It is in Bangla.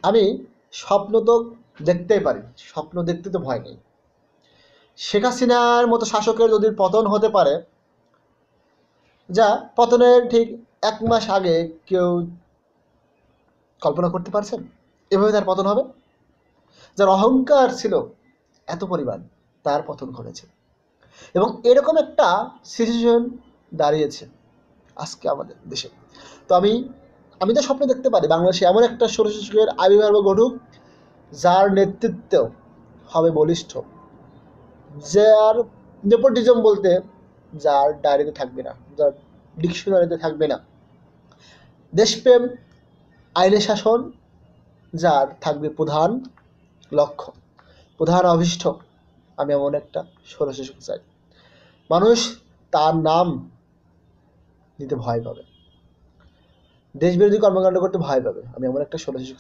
আমি স্বপ্ন তো দেখতেই পারি, স্বপ্ন দেখতে তো ভয় নেই। শেখ হাসিনার মতো শাসকের যদি পতন হতে পারে, যা পতনের ঠিক 1 মাস আগে কেউ কল্পনা করতে পারছেন এভাবে তার পতন হবে? যার অহংকার ছিল এত পরিমাণ, তার পতন ঘটেছে। এবং এরকম একটা সিচুয়েশন দাঁড়িয়েছে আজকে আমাদের দেশে। তো আমি তো স্বপ্ন দেখতে পারি বাংলাদেশে এমন একটা স্বৈরশাসকের আবির্ভাব ঘটুক, যার নেতৃত্ব হবে বলিষ্ঠ, যার নেপোটিজম বলতে যার ডায়েরিতে থাকবে না, যার ডিকশনারিতে থাকবে না, দেশপ্রেম, আইনের শাসন, যার থাকবে প্রধান লক্ষ্য, প্রধান অভীষ্ট। আমি এমন একটা স্বৈরশাসক চাই। মানুষ তার নাম নিতে ভয় পাবে, দেশবিরোধী কর্মকাণ্ড করতে ভয় পাবে। আমি এমন একটা স্বৈরশাসক